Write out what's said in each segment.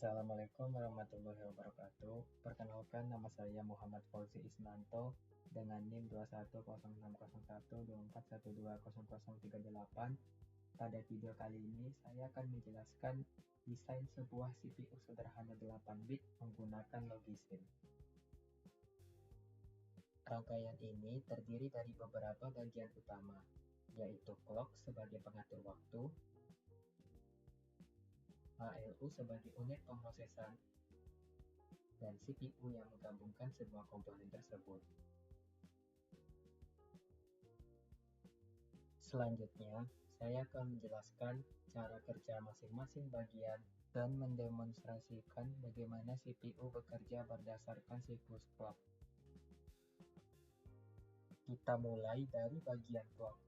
Assalamualaikum warahmatullahi wabarakatuh. Perkenalkan, nama saya Muhammad Fauzi Isnanto dengan NIM 210601241200038. Pada video kali ini, saya akan menjelaskan desain sebuah CPU sederhana 8 bit menggunakan Logisim. Rangkaian ini terdiri dari beberapa bagian utama, yaitu clock sebagai pengatur waktu, ALU sebagai unit pemrosesan, dan CPU yang menggabungkan semua komponen tersebut. Selanjutnya, saya akan menjelaskan cara kerja masing-masing bagian dan mendemonstrasikan bagaimana CPU bekerja berdasarkan siklus clock. Kita mulai dari bagian clock.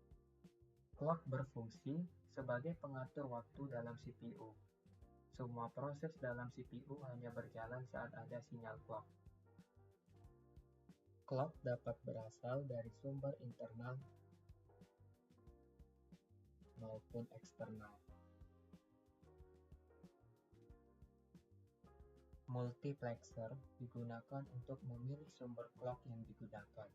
Clock berfungsi sebagai pengatur waktu dalam CPU. Semua proses dalam CPU hanya berjalan saat ada sinyal clock. Clock dapat berasal dari sumber internal maupun eksternal. Multiplexer digunakan untuk memilih sumber clock yang digunakan.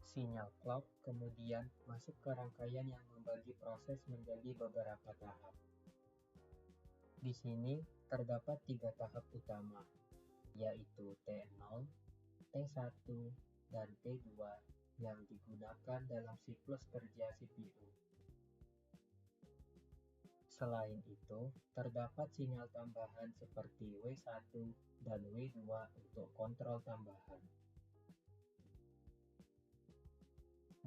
Sinyal clock kemudian masuk ke rangkaian yang membagi proses menjadi beberapa tahap. Di sini terdapat 3 tahap utama, yaitu T0, T1, dan T2 yang digunakan dalam siklus kerja CPU. Selain itu, terdapat sinyal tambahan seperti W1 dan W2 untuk kontrol tambahan.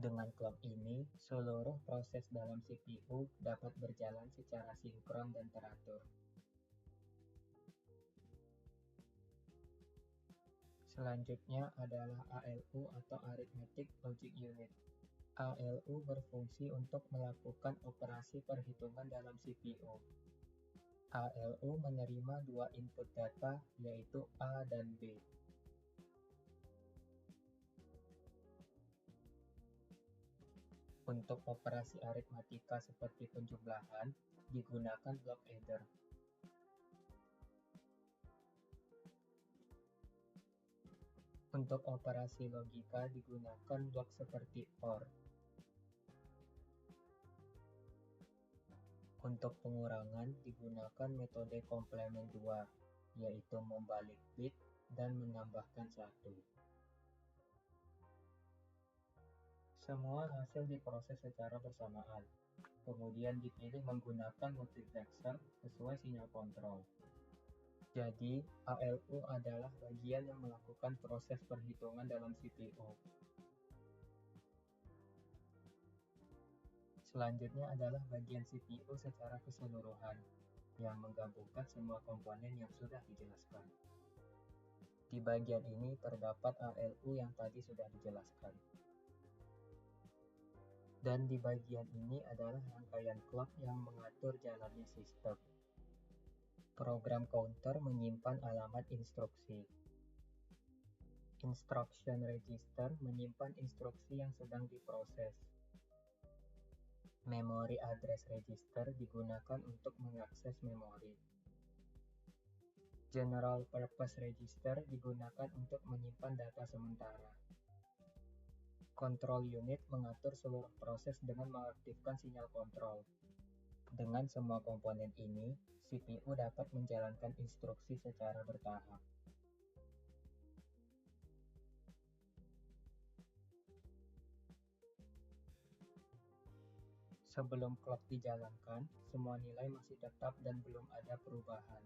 Dengan clock ini, seluruh proses dalam CPU dapat berjalan secara sinkron dan teratur. Selanjutnya adalah ALU atau Arithmetic Logic Unit. ALU berfungsi untuk melakukan operasi perhitungan dalam CPU. ALU menerima 2 input data, yaitu A dan B. Untuk operasi aritmatika seperti penjumlahan, digunakan block adder. Untuk operasi logika digunakan blok seperti OR. Untuk pengurangan digunakan metode komplement 2, yaitu membalik bit dan menambahkan 1. Semua hasil diproses secara bersamaan, kemudian dipilih menggunakan multiplexer sesuai sinyal kontrol. Jadi, ALU adalah bagian yang melakukan proses perhitungan dalam CPU. Selanjutnya adalah bagian CPU secara keseluruhan, yang menggabungkan semua komponen yang sudah dijelaskan. Di bagian ini terdapat ALU yang tadi sudah dijelaskan. Dan di bagian ini adalah rangkaian clock yang mengatur jalannya sistem. Program counter menyimpan alamat instruksi. Instruction register menyimpan instruksi yang sedang diproses. Memory address register digunakan untuk mengakses memori. General purpose register digunakan untuk menyimpan data sementara. Control unit mengatur seluruh proses dengan mengaktifkan sinyal kontrol. Dengan semua komponen ini, CPU dapat menjalankan instruksi secara bertahap. Sebelum clock dijalankan, semua nilai masih tetap dan belum ada perubahan.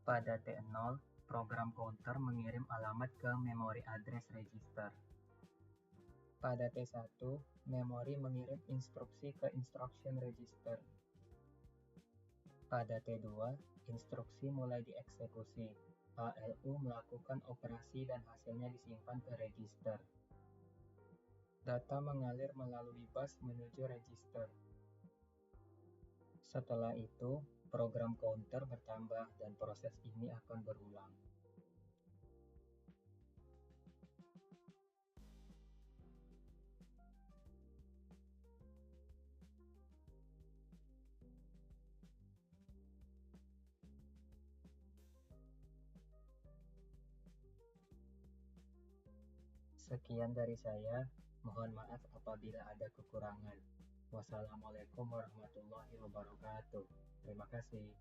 Pada T0, program counter mengirim alamat ke memory address register. Pada T1, memori mengirim instruksi ke instruction register. Pada T2, instruksi mulai dieksekusi. ALU melakukan operasi dan hasilnya disimpan ke register. Data mengalir melalui bus menuju register. Setelah itu, program counter bertambah dan proses ini akan berulang. Sekian dari saya. Mohon maaf apabila ada kekurangan. Wassalamualaikum warahmatullahi wabarakatuh. Terima kasih.